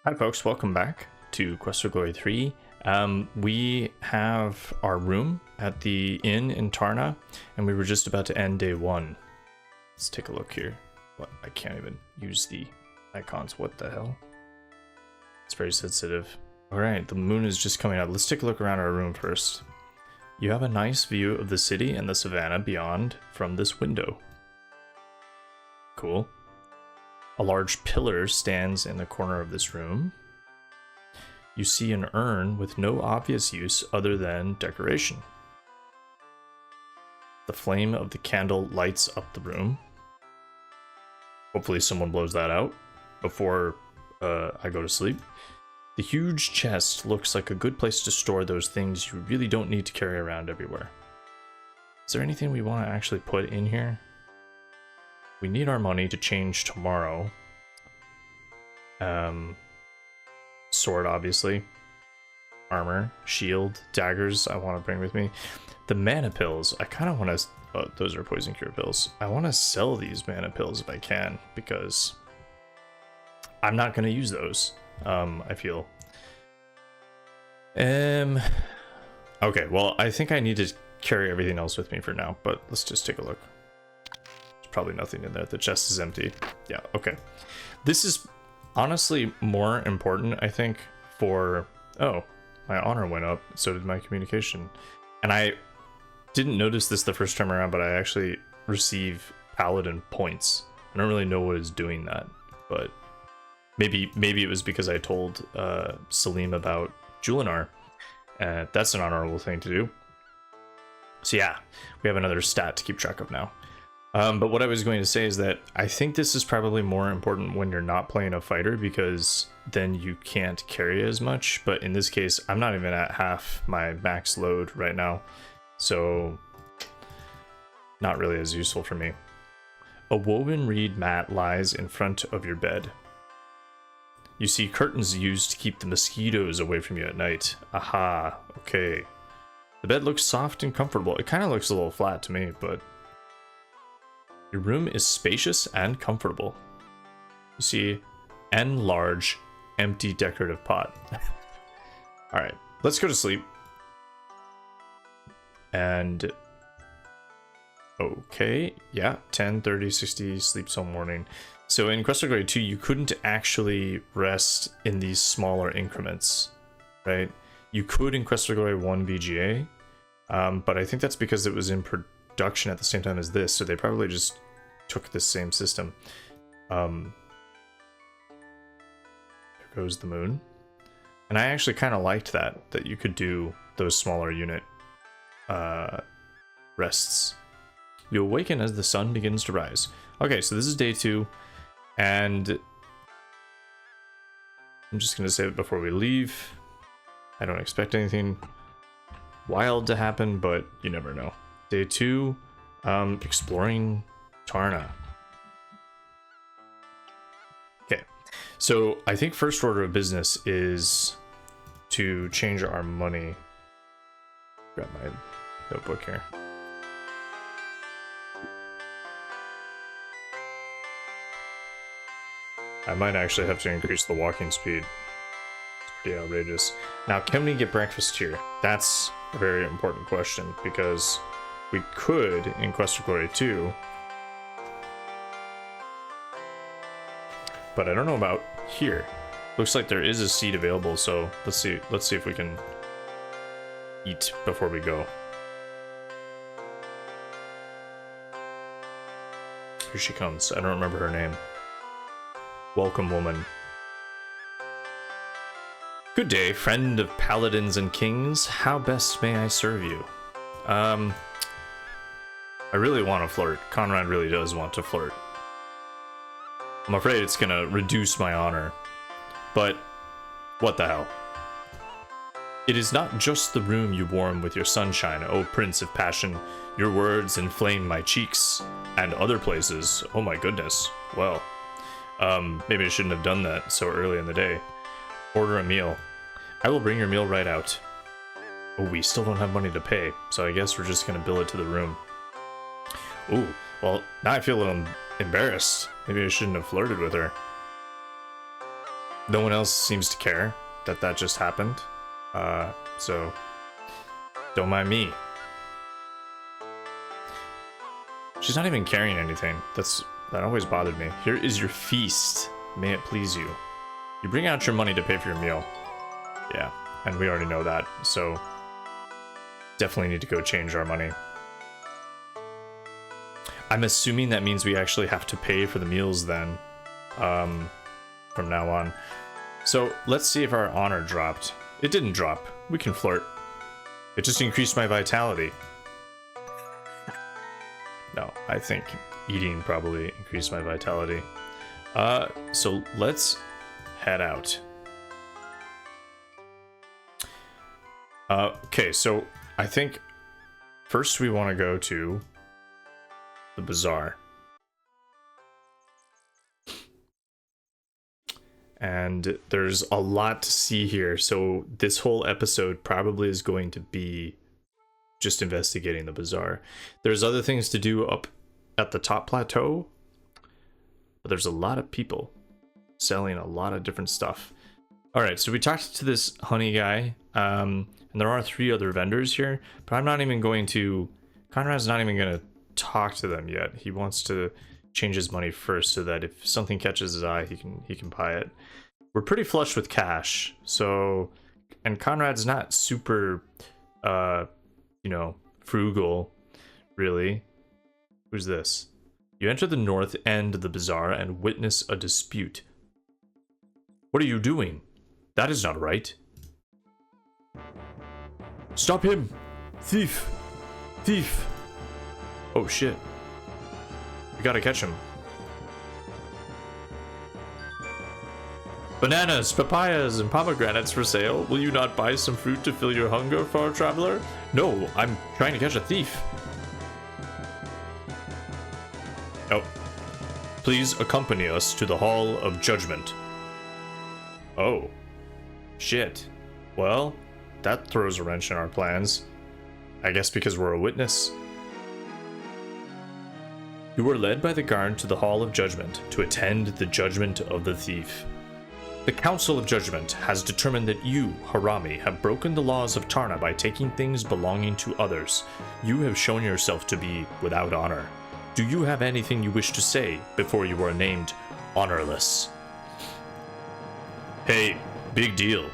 Hi folks, welcome back to Quest for Glory 3. We have our room at the inn in Tarna, and we were just about to end day 1. Let's take a look here. What? I can't even use the icons, what the hell? It's very sensitive. Alright, the moon is just coming out. Let's take a look around our room first. You have a nice view of the city and the savannah beyond from this window. Cool. A large pillar stands in the corner of this room. You see an urn with no obvious use other than decoration. The flame of the candle lights up the room. Hopefully someone blows that out before I go to sleep. The huge chest looks like a good place to store those things you really don't need to carry around everywhere. Is there anything we want to actually put in here? We need our money to change tomorrow. Sword, obviously. Armor, shield, daggers I want to bring with me. The mana pills, I kind of want to... Oh, those are poison cure pills. I want to sell these mana pills if I can, because I'm not going to use those, I feel. Okay, well, I think I need to carry everything else with me for now, but let's just take a look. Probably nothing in there. The chest is empty. Yeah, okay. This is honestly more important, I think, for... Oh, my honor went up. So did my communication. And I didn't notice this the first time around, but I actually receive paladin points. I don't really know what is doing that, but maybe it was because I told Salim about Julinar. That's an honorable thing to do. So yeah, we have another stat to keep track of now. But what I was going to say is that I think this is probably more important when you're not playing a fighter, because then you can't carry as much. But in this case, I'm not even at half my max load right now, so not really as useful for me. A woven reed mat lies in front of your bed. You see curtains used to keep the mosquitoes away from you at night. Aha, okay. The bed looks soft and comfortable. It kind of looks a little flat to me, but... Your room is spacious and comfortable. You see an large, empty decorative pot. Alright, let's go to sleep. And... Okay, yeah, 10, 30, 60, sleep till morning. So in Quest for Glory 2, you couldn't actually rest in these smaller increments, right? You could in Quest for Glory 1 VGA, but I think that's because it was in production at the same time as this, so they probably just took the same system. There goes the moon. And I actually kind of liked that you could do those smaller unit rests. You awaken as the sun begins to rise. Okay, so this is day 2, and I'm just going to say it before we leave. I don't expect anything wild to happen, but you never know. Day 2, exploring Tarna. Okay, so I think first order of business is to change our money. Grab my notebook here. I might actually have to increase the walking speed. It's pretty outrageous. Now, can we get breakfast here? That's a very important question, because we could, in Quest for Glory 2, but I don't know about here. Looks like there is a seat available, so let's see if we can eat before we go. Here she comes. I don't remember her name. Welcome, woman. Good day, friend of paladins and kings. How best may I serve you? I really want to flirt. Conrad really does want to flirt. I'm afraid it's gonna reduce my honor. But what the hell? It is not just the room you warm with your sunshine, O Prince of Passion. Your words inflame my cheeks. And other places. Oh my goodness. Well, maybe I shouldn't have done that so early in the day. Order a meal. I will bring your meal right out. Oh, we still don't have money to pay, so I guess we're just gonna bill it to the room. Ooh, well, now I feel a little embarrassed. Maybe I shouldn't have flirted with her. No one else seems to care that just happened. So don't mind me. She's not even carrying anything. That always bothered me. Here is your feast. May it please you. You bring out your money to pay for your meal. Yeah, and we already know that, so definitely need to go change our money. I'm assuming that means we actually have to pay for the meals then, from now on. So let's see if our honor dropped. It didn't drop. We can flirt. It just increased my vitality. No, I think eating probably increased my vitality. So let's head out. Okay, so I think first we want to go to the bazaar. And there's a lot to see here, so this whole episode probably is going to be just investigating the bazaar. There's other things to do up at the top plateau, but there's a lot of people selling a lot of different stuff. All right, so we talked to this honey guy, and there are 3 other vendors here, but I'm not even going to, Conrad's not even going to talk to them yet. He wants to change his money first so that if something catches his eye, he can buy it. We're pretty flush with cash, so, and Conrad's not super, you know, frugal, really. Who's this? You enter the north end of the bazaar and witness a dispute. What are you doing? That is not right. Stop him! Thief! Thief! Oh shit. We gotta catch him. Bananas, papayas, and pomegranates for sale. Will you not buy some fruit to fill your hunger, far traveler? No, I'm trying to catch a thief. Oh. Please accompany us to the Hall of Judgement. Oh. Shit. Well, that throws a wrench in our plans. I guess because we're a witness. You were led by the guard to the Hall of Judgement to attend the judgment of the thief. The Council of Judgement has determined that you, Harami, have broken the laws of Tarna by taking things belonging to others. You have shown yourself to be without honor. Do you have anything you wish to say before you are named honorless? Hey, big deal.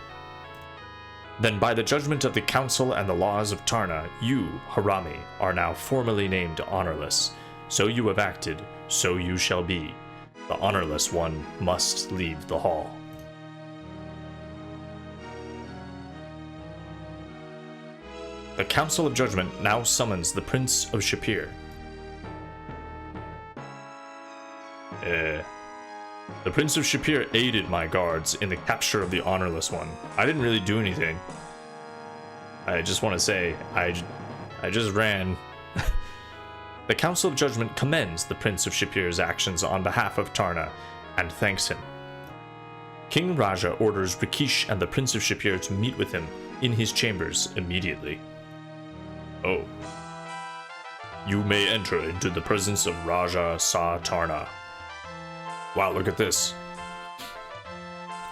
Then by the judgment of the Council and the laws of Tarna, you, Harami, are now formally named honorless. So you have acted, so you shall be. The honorless one must leave the hall. The Council of Judgement now summons the Prince of Shapir. The Prince of Shapir aided my guards in the capture of the honorless one. I didn't really do anything. I just want to say, I just ran. The Council of Judgement commends the Prince of Shapir's actions on behalf of Tarna and thanks him. King Rajah orders Rakeesh and the Prince of Shapir to meet with him in his chambers immediately. Oh. You may enter into the presence of Rajah Sa Tarna. Wow, look at this.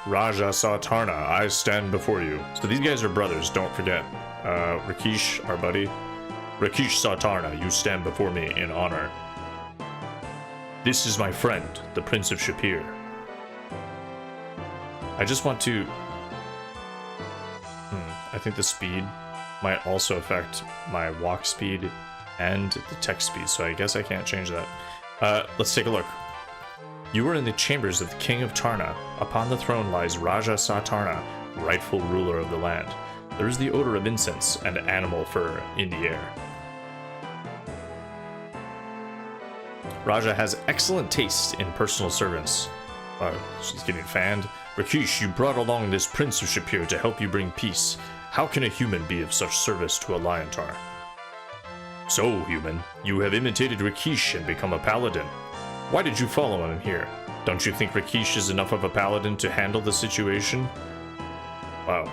Rajah Sa Tarna, I stand before you. So these guys are brothers, don't forget. Rakeesh, our buddy. Rakeesh Sa Tarna, you stand before me in honor. This is my friend, the Prince of Shapir. I just want to... I think the speed might also affect my walk speed and the text speed, so I guess I can't change that. Let's take a look. You are in the chambers of the King of Tarna. Upon the throne lies Rajah Sa Tarna, rightful ruler of the land. There is the odor of incense and animal fur in the air. Rajah has excellent taste in personal servants. She's getting fanned. Rakeesh, you brought along this Prince of Shapir to help you bring peace. How can a human be of such service to a Liontar? So, human, you have imitated Rakeesh and become a paladin. Why did you follow him here? Don't you think Rakeesh is enough of a paladin to handle the situation? Wow.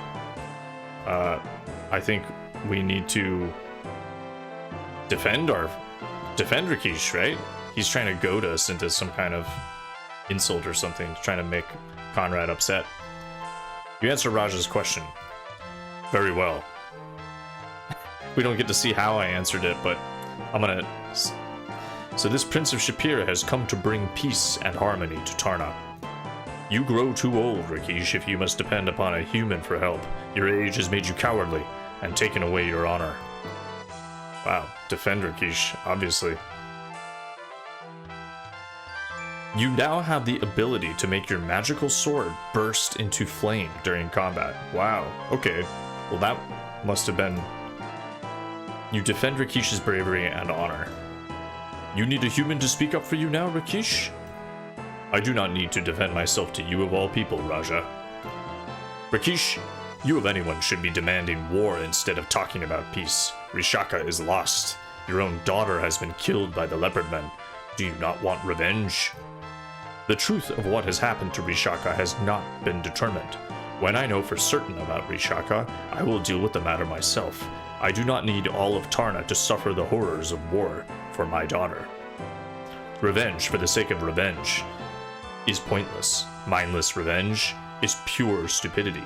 I think we need to defend Rakeesh, right? He's trying to goad us into some kind of insult or something, trying to make Conrad upset. You answer Rajah's question. Very well. We don't get to see how I answered it, but I'm gonna... So this Prince of Shapir has come to bring peace and harmony to Tarna. You grow too old, Rakeesh, if you must depend upon a human for help. Your age has made you cowardly and taken away your honor. Wow, defend Rakeesh, obviously. You now have the ability to make your magical sword burst into flame during combat. Wow, okay. Well, that must have been... You defend Rakeesh's bravery and honor. You need a human to speak up for you now, Rakeesh? I do not need to defend myself to you of all people, Rajah. Rakeesh, you of anyone should be demanding war instead of talking about peace. Rishaka is lost. Your own daughter has been killed by the leopard men. Do you not want revenge? The truth of what has happened to Rishaka has not been determined. When I know for certain about Rishaka, I will deal with the matter myself. I do not need all of Tarna to suffer the horrors of war for my daughter. Revenge for the sake of revenge is pointless. Mindless revenge is pure stupidity.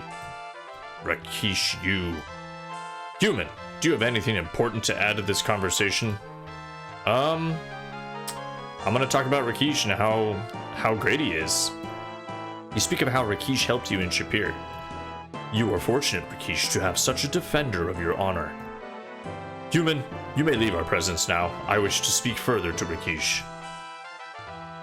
Rakeesh, you... Human, do you have anything important to add to this conversation? I'm gonna talk about Rakeesh and how great he is. You speak of how Rakeesh helped you in Shapir. You are fortunate, Rakeesh, to have such a defender of your honor. Human, you may leave our presence now. I wish to speak further to Rakeesh.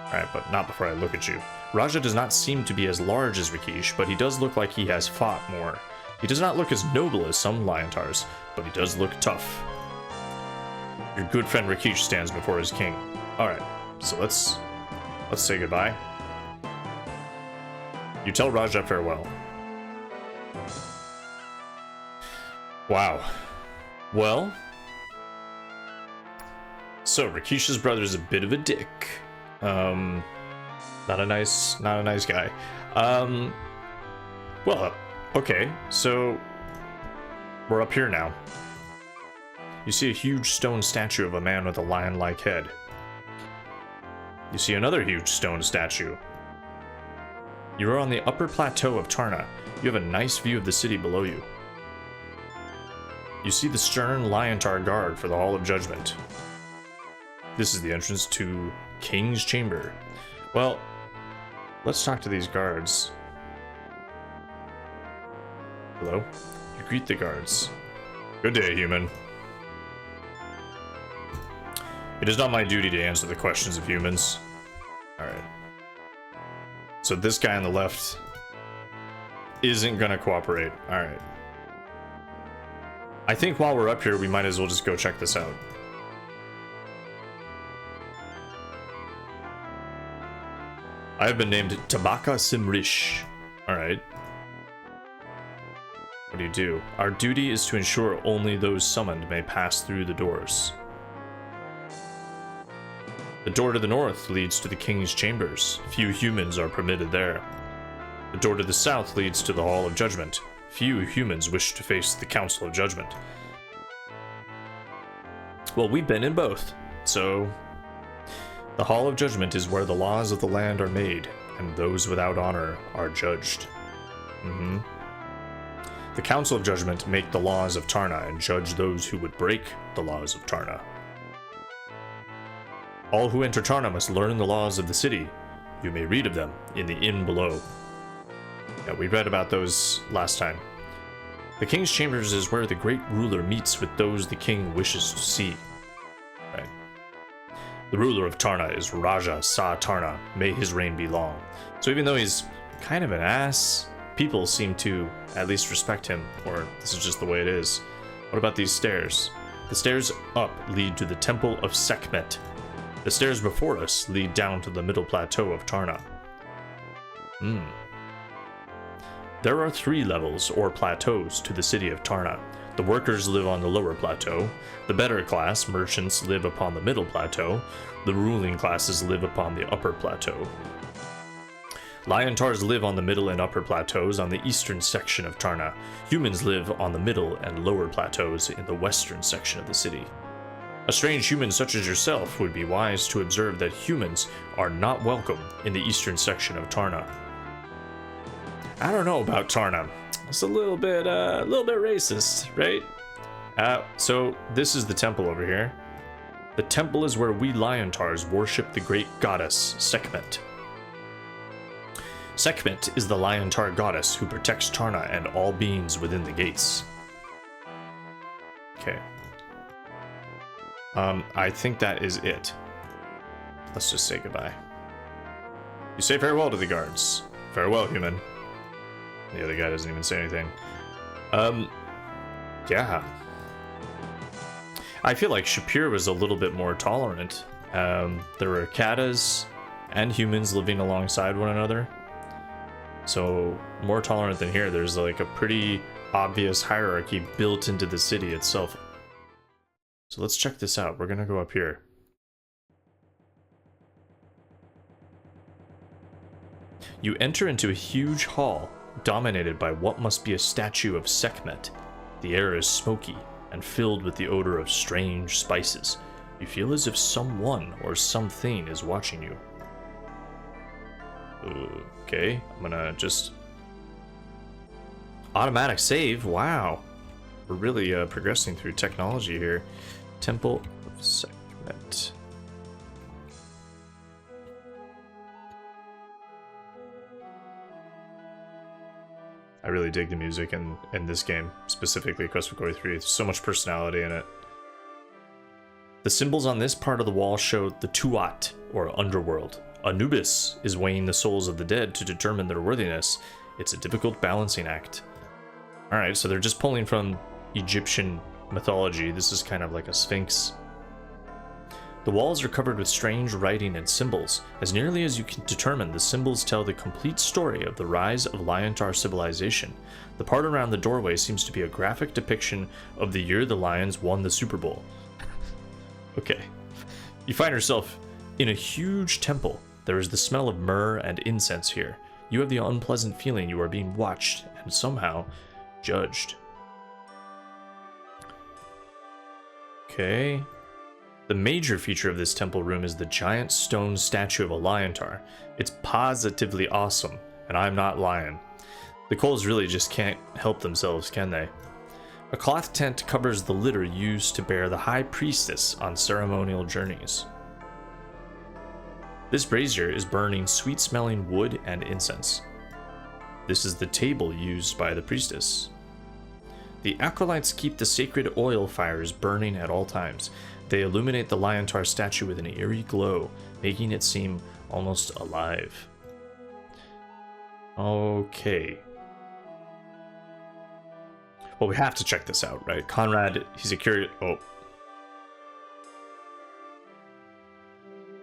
Alright, but not before I look at you. Rajah does not seem to be as large as Rakeesh, but he does look like he has fought more. He does not look as noble as some Liontars, but he does look tough. Your good friend Rakeesh stands before his king. Alright, so let's say goodbye. You tell Rajah farewell. Wow. Well... So, Rakeesh's brother's a bit of a dick. Not a nice guy. Well, okay, so we're up here now. You see a huge stone statue of a man with a lion-like head. You see another huge stone statue. You are on the upper plateau of Tarna. You have a nice view of the city below you. You see the stern Liontar guard for the Hall of Judgement. This is the entrance to King's Chamber. Well, let's talk to these guards. Hello? You greet the guards. Good day, human. It is not my duty to answer the questions of humans. Alright. So this guy on the left isn't gonna cooperate. Alright. I think while we're up here, we might as well just go check this out. I have been named Tabaka Simrish. Alright. What do you do? Our duty is to ensure only those summoned may pass through the doors. The door to the north leads to the King's Chambers. Few humans are permitted there. The door to the south leads to the Hall of Judgement. Few humans wish to face the Council of Judgment. Well, we've been in both, so... The Hall of Judgement is where the laws of the land are made, and those without honor are judged. The Council of Judgment make the laws of Tarna and judge those who would break the laws of Tarna. All who enter Tarna must learn the laws of the city. You may read of them in the inn below. Yeah, we read about those last time. The King's Chambers is where the great ruler meets with those the king wishes to see. Right. The ruler of Tarna is Rajah Sa Tarna. May his reign be long. So even though he's kind of an ass, people seem to at least respect him, or this is just the way it is. What about these stairs? The stairs up lead to the Temple of Sekhmet. The stairs before us lead down to the middle plateau of Tarna. There are 3 levels, or plateaus, to the city of Tarna. The workers live on the lower plateau. The better class, merchants, live upon the middle plateau. The ruling classes live upon the upper plateau. Liontars live on the middle and upper plateaus on the eastern section of Tarna. Humans live on the middle and lower plateaus in the western section of the city. A strange human such as yourself would be wise to observe that humans are not welcome in the eastern section of Tarna. I don't know about Tarna. It's a little bit racist, right? So this is the temple over here. The temple is where we Liontars worship the great goddess Sekhmet. Sekhmet is the Liontar goddess who protects Tarna and all beings within the gates. Okay. I think that is it. Let's just say goodbye. You say farewell to the guards. Farewell, human. The other guy doesn't even say anything. Yeah. I feel like Shapir was a little bit more tolerant. There were Katas and humans living alongside one another. So, more tolerant than here. There's like a pretty obvious hierarchy built into the city itself. So let's check this out. We're gonna go up here. You enter into a huge hall dominated by what must be a statue of Sekhmet. The air is smoky and filled with the odor of strange spices. You feel as if someone or something is watching you. Okay, I'm gonna just... Automatic save, wow. We're really progressing through technology here. Temple of Sekhmet. I really dig the music in this game, specifically Quest for Glory 3. There's so much personality in it. The symbols on this part of the wall show the Tuat, or underworld. Anubis is weighing the souls of the dead to determine their worthiness. It's a difficult balancing act. Alright, so they're just pulling from Egyptian mythology. This is kind of like a sphinx. The walls are covered with strange writing and symbols. As nearly as you can determine, the symbols tell the complete story of the rise of Liontar civilization. The part around the doorway seems to be a graphic depiction of the year the Lions won the Super Bowl. Okay. You find yourself in a huge temple. There is the smell of myrrh and incense here. You have the unpleasant feeling you are being watched and somehow judged. Okay. The major feature of this temple room is the giant stone statue of a Liontar. It's positively awesome, and I'm not lying. The Coles really just can't help themselves, can they? A cloth tent covers the litter used to bear the High Priestess on ceremonial journeys. This brazier is burning sweet-smelling wood and incense. This is the table used by the priestess. The acolytes keep the sacred oil fires burning at all times. They illuminate the Liontar statue with an eerie glow, making it seem almost alive. Okay. Well, we have to check this out, right? Conrad, he's a curious... Oh.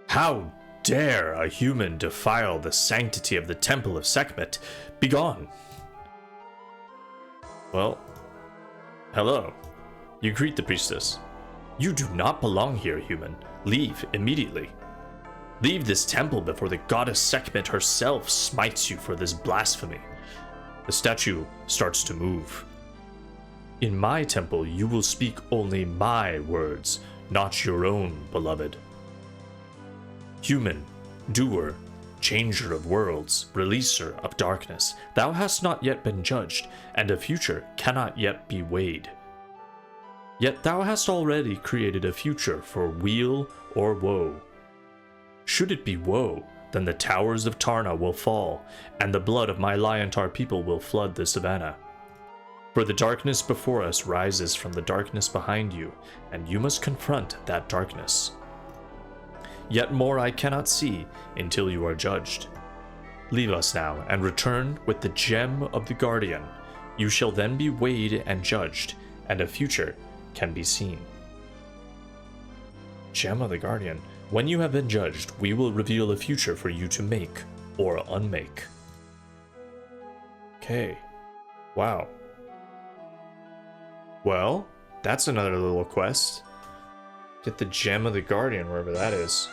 How dare a human defile the sanctity of the Temple of Sekhmet? Begone! Well, hello. You greet the priestess. You do not belong here, human. Leave immediately. Leave this temple before the goddess Sekhmet herself smites you for this blasphemy. The statue starts to move. In my temple, you will speak only my words, not your own, beloved. Human, doer, changer of worlds, releaser of darkness, thou hast not yet been judged, and a future cannot yet be weighed. Yet thou hast already created a future for weal or woe. Should it be woe, then the towers of Tarna will fall, and the blood of my Liontar people will flood the savannah. For the darkness before us rises from the darkness behind you, and you must confront that darkness. Yet more I cannot see until you are judged. Leave us now, and return with the gem of the Guardian. You shall then be weighed and judged, and a future can be seen. Gem of the Guardian. When you have been judged, we will reveal a future for you to make or unmake. Okay. Wow. Well, that's another little quest. Get the Gem of the Guardian, wherever that is.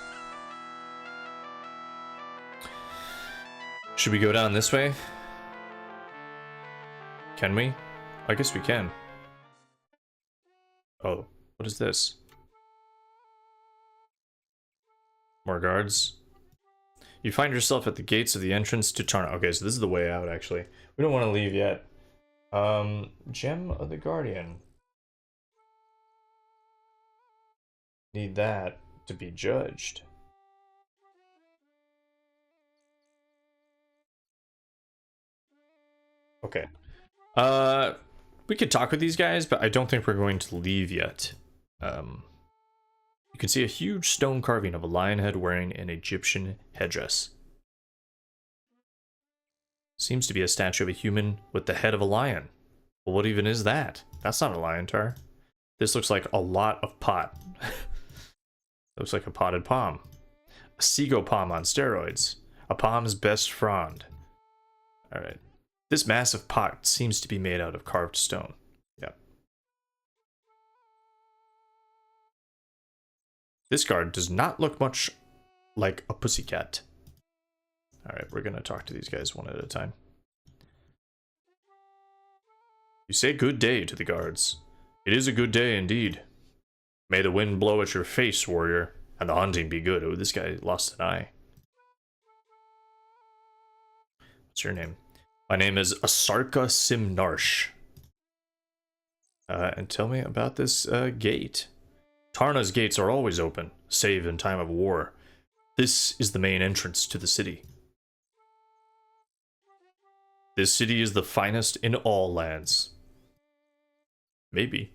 Should we go down this way? Can we? I guess we can. Oh, what is this? More guards. You find yourself at the gates of the entrance to Tarna. Okay, so this is the way out, actually. We don't want to leave yet. Gem of the Guardian. Need that to be judged. Okay. We could talk with these guys, but I don't think we're going to leave yet. You can see a huge stone carving of a lion head wearing an Egyptian headdress. Seems to be a statue of a human with the head of a lion. Well, what even is that? That's not a lion tar. This looks like a lot of pot. Looks like a potted palm. A Sego palm on steroids. A palm's best friend. Alright. This massive pot seems to be made out of carved stone. Yep. This guard does not look much like a pussycat. Alright, we're gonna talk to these guys one at a time. You say good day to the guards. It is a good day indeed. May the wind blow at your face, warrior, and the hunting be good. Oh, this guy lost an eye. What's your name? My name is Asarka Simnarsh. And tell me about this gate. Tarna's gates are always open, save in time of war. This is the main entrance to the city. This city is the finest in all lands. Maybe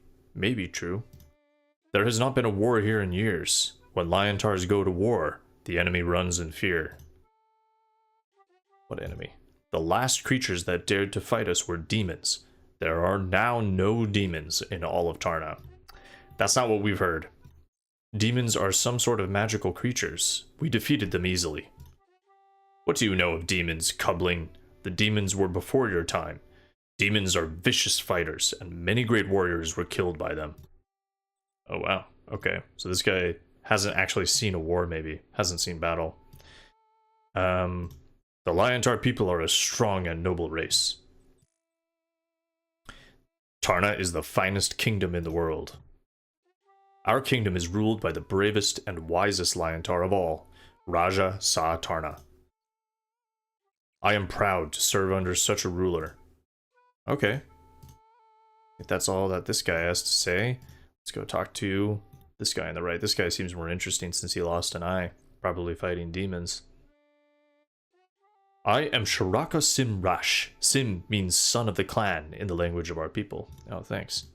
true. There has not been a war here in years. When Liontars go to war, the enemy runs in fear. What enemy? The last creatures that dared to fight us were demons. There are now no demons in all of Tarna. That's not what we've heard. Demons are some sort of magical creatures. We defeated them easily. What do you know of demons, Cubling? The demons were before your time. Demons are vicious fighters, and many great warriors were killed by them. Oh wow, okay. So this guy hasn't actually seen a war, maybe. Hasn't seen battle. The Liontar people are a strong and noble race. Tarna is the finest kingdom in the world. Our kingdom is ruled by the bravest and wisest Liontar of all, Rajah Sa Tarna. I am proud to serve under such a ruler. Okay. If that's all that this guy has to say, let's go talk to this guy on the right. This guy seems more interesting since he lost an eye, probably fighting demons. I am Sharaka Simrash. Sim means son of the clan in the language of our people. Oh, thanks.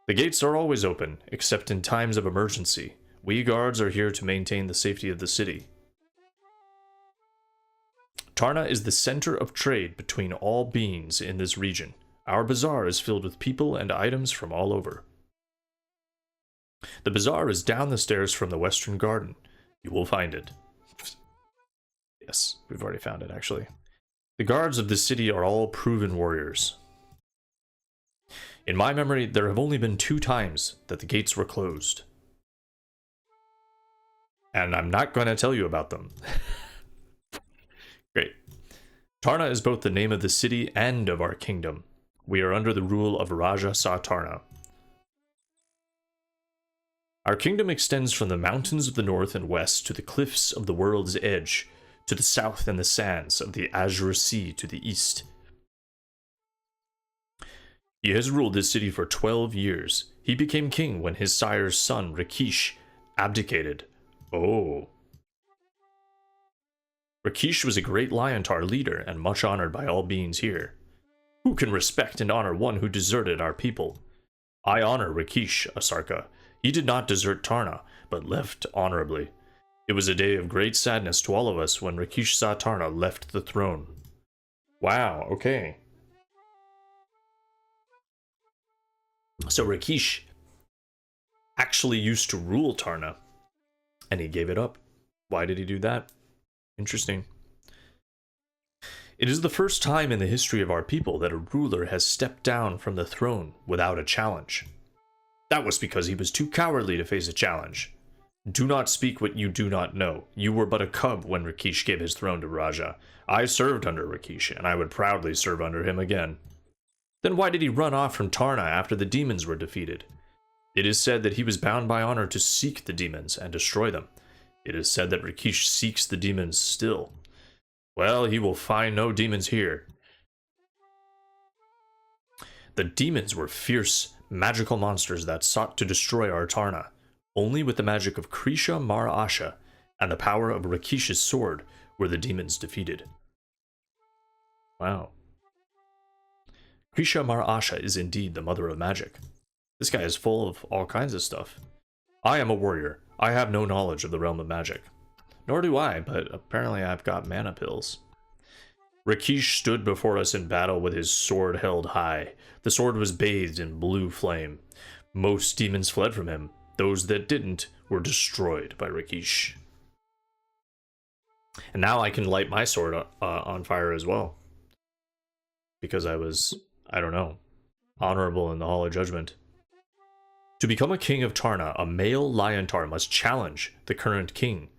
The gates are always open, except in times of emergency. We guards are here to maintain the safety of the city. Tarna is the center of trade between all beings in this region. Our bazaar is filled with people and items from all over. The bazaar is down the stairs from the western garden. You will find it. Yes, we've already found it, actually. The guards of this city are all proven warriors. In my memory, there have only been 2 times that the gates were closed. And I'm not going to tell you about them. Great. Tarna is both the name of the city and of our kingdom. We are under the rule of Rajah Sa Tarna. Our kingdom extends from the mountains of the north and west to the cliffs of the world's edge, to the south and the sands of the Azure Sea to the east. He has ruled this city for 12 years. He became king when his sire's son, Rakeesh, abdicated. Oh. Rakeesh was a great Liontar leader and much honored by all beings here. Who can respect and honor one who deserted our people? I honor Rakeesh, Asarka. He did not desert Tarna, but left honorably. It was a day of great sadness to all of us when Rakeesh Sa Tarna left the throne. Wow, okay. So Rakeesh actually used to rule Tarna, and he gave it up. Why did he do that? Interesting. It is the first time in the history of our people that a ruler has stepped down from the throne without a challenge. That was because he was too cowardly to face a challenge. Do not speak what you do not know. You were but a cub when Rakeesh gave his throne to Rajah. I served under Rakeesh, and I would proudly serve under him again. Then why did he run off from Tarna after the demons were defeated? It is said that he was bound by honor to seek the demons and destroy them. It is said that Rakeesh seeks the demons still. Well, he will find no demons here. The demons were fierce, magical monsters that sought to destroy our Tarna. Only with the magic of Krisha Mar Asha and the power of Rakeesh's sword were the demons defeated. Wow. Krisha Mar Asha is indeed the mother of magic. This guy is full of all kinds of stuff. I am a warrior. I have no knowledge of the realm of magic. Nor do I, but apparently I've got mana pills. Rakeesh stood before us in battle with his sword held high. The sword was bathed in blue flame. Most demons fled from him. Those that didn't were destroyed by Rakeesh. And now I can light my sword on fire as well. Because I was, I don't know, honorable in the Hall of Judgement. To become a king of Tarna, a male Liontar must challenge the current king.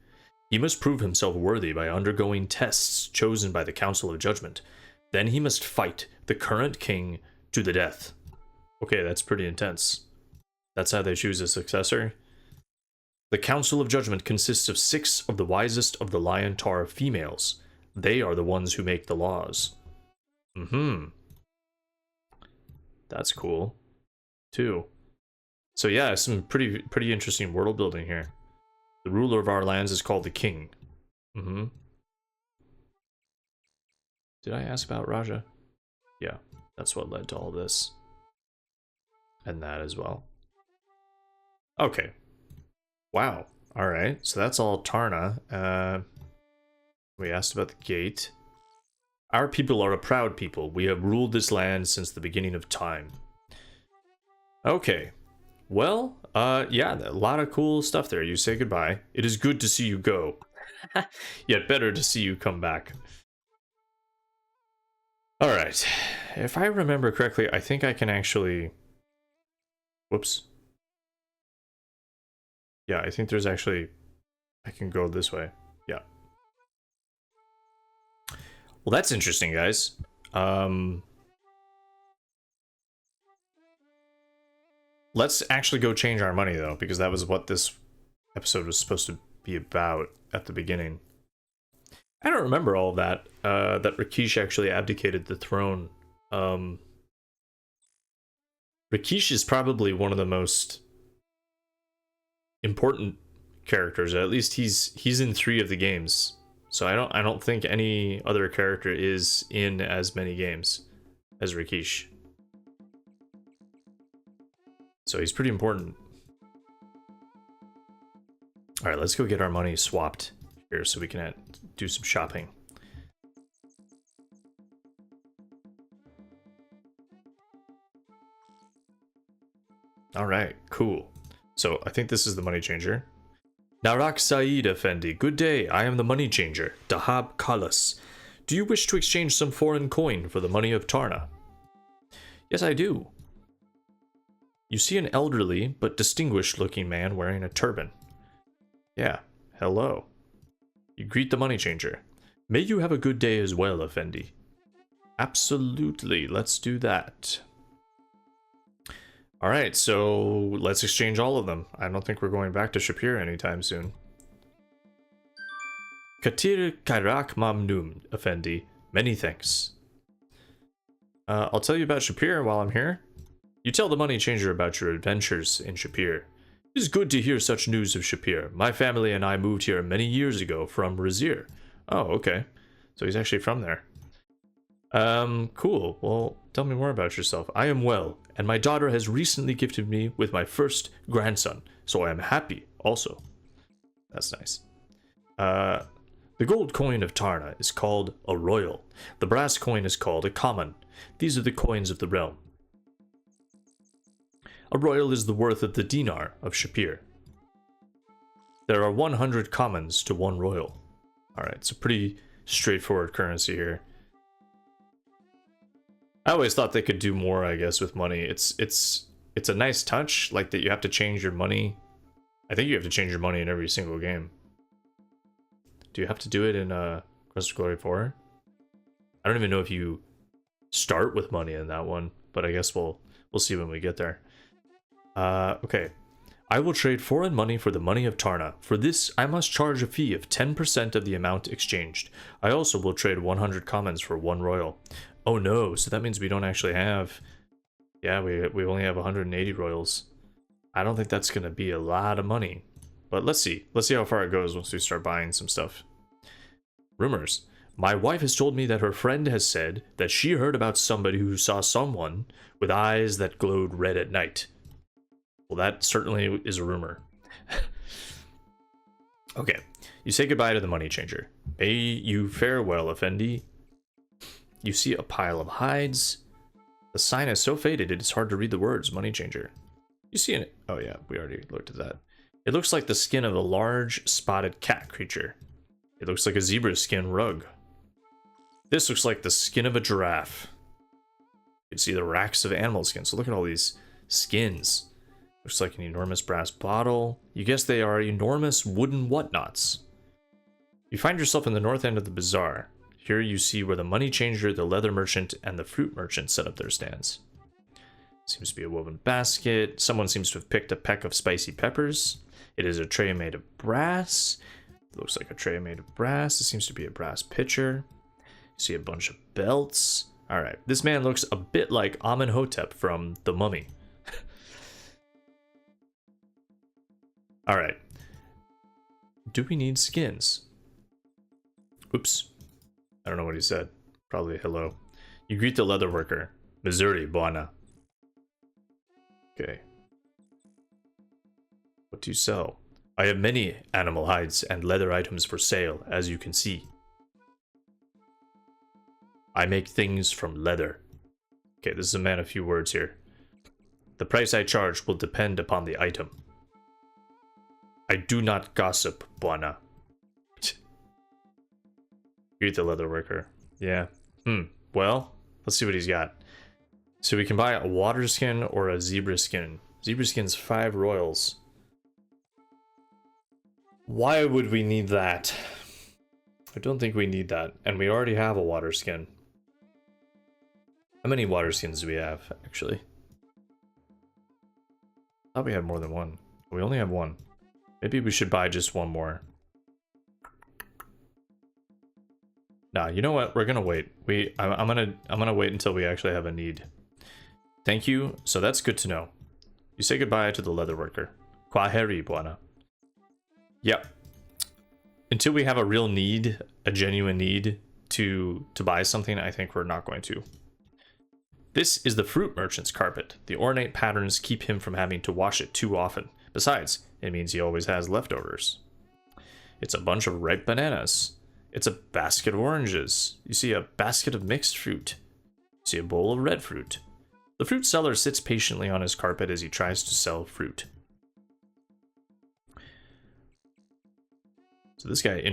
He must prove himself worthy by undergoing tests chosen by the Council of Judgement. Then he must fight the current king to the death. Okay, that's pretty intense. That's how they choose a successor. The Council of Judgement consists of 6 of the wisest of the Liontar females. They are the ones who make the laws. That's cool, too. So yeah, some pretty interesting world building here. The ruler of our lands is called the king. Did I ask about Rajah? Yeah, that's what led to all this. And that as well. Okay. Wow. Alright, so that's all Tarna. We asked about the gate. Our people are a proud people. We have ruled this land since the beginning of time. Okay. Well, yeah, a lot of cool stuff there. You say goodbye. It is good to see you go. Yet better to see you come back. Alright. If I remember correctly, I think I can actually... Whoops. Yeah, I think there's actually... I can go this way. Yeah. Well, that's interesting, guys. Let's actually go change our money, though, because that was what this episode was supposed to be about at the beginning. I don't remember all of that, that Rakeesh actually abdicated the throne. Rakeesh is probably one of the most important characters. At least he's in 3 of the games. So I don't think any other character is in as many games as Rakeesh. So he's pretty important. Alright, let's go get our money swapped here so we can do some shopping. Alright, cool. So I think this is the money changer. Narak Saeed Effendi, good day. I am the money changer, Dahab Kalas. Do you wish to exchange some foreign coin for the money of Tarna? Yes, I do. You see an elderly but distinguished looking man wearing a turban. Yeah, hello. You greet the money changer. May you have a good day as well, Effendi. Absolutely, let's do that. Alright, so let's exchange all of them. I don't think we're going back to Shapir anytime soon. Katir Kairak Mamnum, Effendi. Many thanks. I'll tell you about Shapir while I'm here. You tell the money changer about your adventures in Shapir. It is good to hear such news of Shapir. My family and I moved here many years ago from Razir. Oh, okay. So he's actually from there. Cool. Well, tell me more about yourself. I am well, and my daughter has recently gifted me with my first grandson, so I am happy also. That's nice. The gold coin of Tarna is called a royal. The brass coin is called a common. These are the coins of the realm. A royal is the worth of the dinar of Shapir. There are 100 commons to 1 royal. Alright, it's a pretty straightforward currency here. I always thought they could do more, I guess, with money. It's a nice touch, like that you have to change your money. I think you have to change your money in every single game. Do you have to do it in Quest of Glory 4? I don't even know if you start with money in that one, but I guess we'll see when we get there. Okay. I will trade foreign money for the money of Tarna. For this, I must charge a fee of 10% of the amount exchanged. I also will trade 100 commons for 1 royal. Oh no, so that means we don't actually have... Yeah, we only have 180 royals. I don't think that's going to be a lot of money. But let's see. Let's see how far it goes once we start buying some stuff. Rumors. My wife has told me that her friend has said that she heard about somebody who saw someone with eyes that glowed red at night. Well, that certainly is a rumor. Okay, you say goodbye to the money changer. May you fare well, Effendi. You see a pile of hides. The sign is so faded it is hard to read the words, money changer. You see it? Oh yeah, we already looked at that. It looks like the skin of a large spotted cat creature. It looks like a zebra skin rug. This looks like the skin of a giraffe. You can see the racks of animal skins. So look at all these skins. Looks like an enormous brass bottle. You guess they are enormous wooden whatnots. You find yourself in the north end of the bazaar. Here you see where the money changer, the leather merchant, and the fruit merchant set up their stands. Seems to be a woven basket. Someone seems to have picked a peck of spicy peppers. It is a tray made of brass. It looks like a tray made of brass. It seems to be a brass pitcher. You see a bunch of belts. Alright, this man looks a bit like Amenhotep from The Mummy. Alright. Do we need skins? Oops. I don't know what he said. Probably hello. You greet the leather worker. Missouri, buona. Okay. What do you sell? I have many animal hides and leather items for sale, as you can see. I make things from leather. Okay, this is a man of few words here. The price I charge will depend upon the item. I do not gossip, buona. Greet the leather worker. Yeah. Well, let's see what he's got. So we can buy a water skin or a zebra skin. Zebra skin's 5 royals. Why would we need that? I don't think we need that. And we already have a water skin. How many water skins do we have, actually? I thought we had more than one. We only have one. Maybe we should buy just one more. Nah, you know what? We're gonna wait. I'm gonna wait until we actually have a need. Thank you. So that's good to know. You say goodbye to the leather worker. Kwaheri, buona. Yep. Until we have a real need, a genuine need to buy something, I think we're not going to. This is the fruit merchant's carpet. The ornate patterns keep him from having to wash it too often. Besides, it means he always has leftovers. It's a bunch of ripe bananas. It's a basket of oranges. You see a basket of mixed fruit. You see a bowl of red fruit. The fruit seller sits patiently on his carpet as he tries to sell fruit. So this guy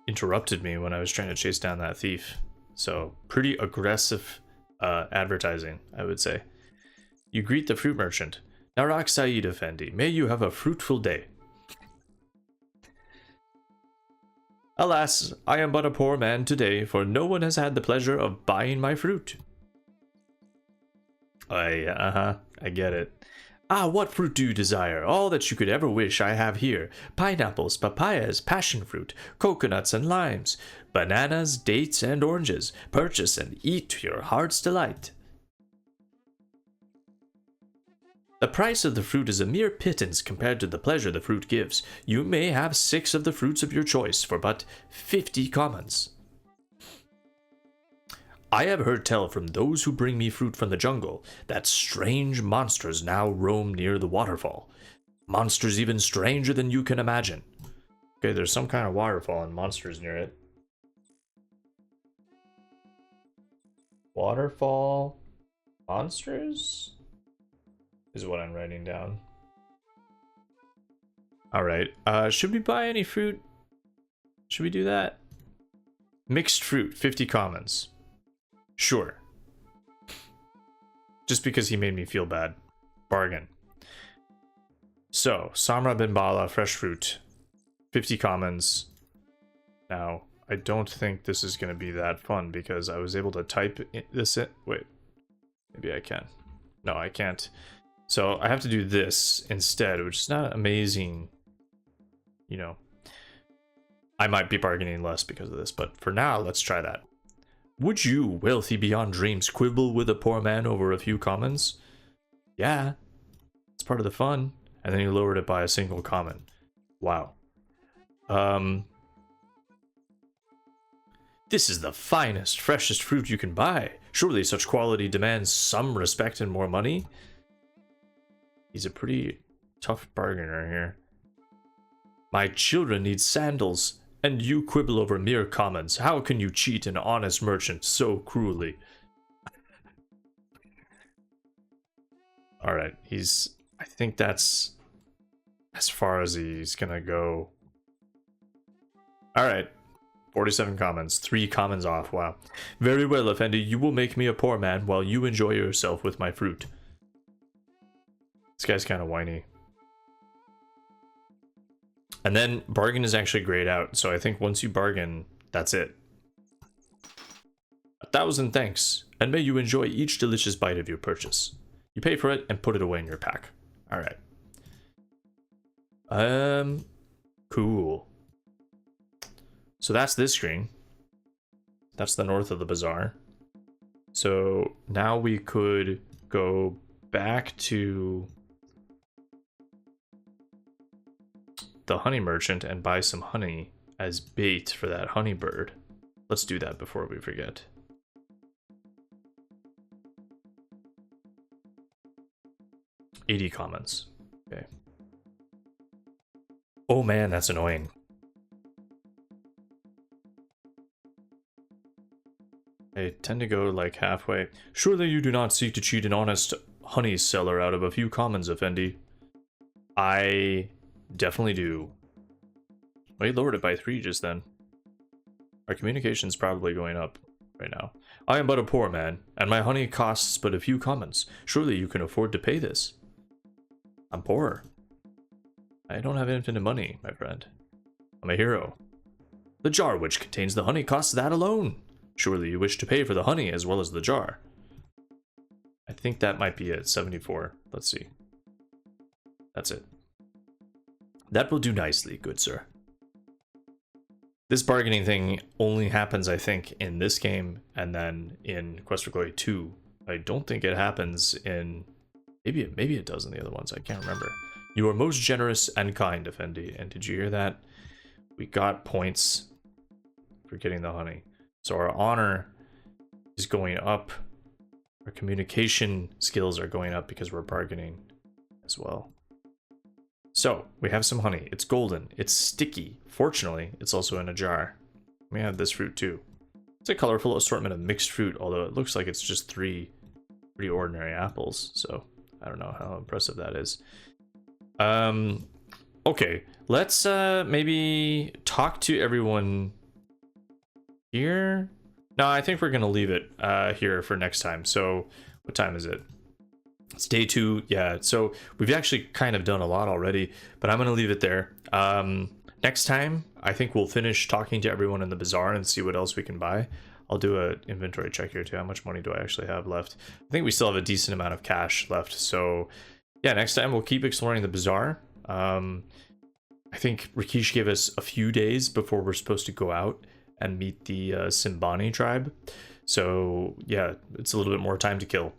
interrupted me when I was trying to chase down that thief. So pretty aggressive advertising, I would say. You greet the fruit merchant. Narak Saeed Effendi, may you have a fruitful day. Alas, I am but a poor man today, for no one has had the pleasure of buying my fruit. I get it. Ah, what fruit do you desire? All that you could ever wish I have here. Pineapples, papayas, passion fruit, coconuts and limes, bananas, dates and oranges. Purchase and eat to your heart's delight. The price of the fruit is a mere pittance compared to the pleasure the fruit gives. You may have 6 of the fruits of your choice for but 50 commons. I have heard tell from those who bring me fruit from the jungle that strange monsters now roam near the waterfall. Monsters even stranger than you can imagine. Okay, there's some kind of waterfall and monsters near it. Waterfall monsters? Is what I'm writing down. Alright, should we buy any fruit? Should we do that? Mixed fruit, 50 commons. Sure. Just because he made me feel bad. Bargain. So, Samra bin Bala, fresh fruit. 50 commons. Now, I don't think this is going to be that fun because I was able to type this in. Wait. Maybe I can. No, I can't. So I have to do this instead, which is not amazing. You know, I might be bargaining less because of this, but for now, let's try that. Would you, wealthy beyond dreams, quibble with a poor man over a few commons? Yeah, it's part of the fun. And then you lowered it by a single common. Wow. This is the finest, freshest fruit you can buy. Surely such quality demands some respect and more money. He's a pretty tough bargainer here. My children need sandals, and you quibble over mere commons. How can you cheat an honest merchant so cruelly? Alright, I think that's as far as he's gonna go. Alright, 47 commons, 3 commons off, wow. Very well, Effendi, you will make me a poor man while you enjoy yourself with my fruit. This guy's kind of whiny. And then bargain is actually grayed out, so I think once you bargain, that's it. 1,000 thanks, and may you enjoy each delicious bite of your purchase. You pay for it and put it away in your pack. Alright. Cool. So that's this screen. That's the north of the bazaar. So now we could go back to the honey merchant and buy some honey as bait for that honey bird. Let's do that before we forget. $80 commons. Okay. Oh man, that's annoying. I tend to go like halfway. Surely you do not seek to cheat an honest honey seller out of a few commons, Effendi. I definitely do. Well, you lowered it by 3 just then. Our communication's probably going up right now. I am but a poor man, and my honey costs but a few commons. Surely you can afford to pay this. I'm poor. I don't have infinite money, my friend. I'm a hero. The jar which contains the honey costs that alone. Surely you wish to pay for the honey as well as the jar. I think that might be it, 74. Let's see. That's it. That will do nicely, good sir. This bargaining thing only happens, I think, in this game and then in Quest for Glory 2. I don't think it happens in... Maybe it does in the other ones, I can't remember. You are most generous and kind, Effendi. And did you hear that? We got points for getting the honey. So our honor is going up. Our communication skills are going up because we're bargaining as well. So we have some honey. It's golden. It's sticky. Fortunately, it's also in a jar. We have this fruit too. It's a colorful assortment of mixed fruit, although it looks like it's just three ordinary apples. So I don't know how impressive that is. Okay, let's maybe talk to everyone here. No, I think we're gonna leave it here for next time. So what time is it? It's day 2. Yeah, so we've actually kind of done a lot already, but I'm gonna leave it there. Next time I think we'll finish talking to everyone in the bazaar and see what else we can buy. I'll do an inventory check here too. How much money do I actually have left? I think we still have a decent amount of cash left. So yeah, next time we'll keep exploring the bazaar. I think Rakeesh gave us a few days before we're supposed to go out and meet the Simbani tribe. So yeah, it's a little bit more time to kill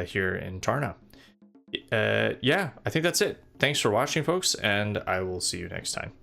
here in Tarna. Yeah, I think that's it. Thanks for watching, folks, and I will see you next time.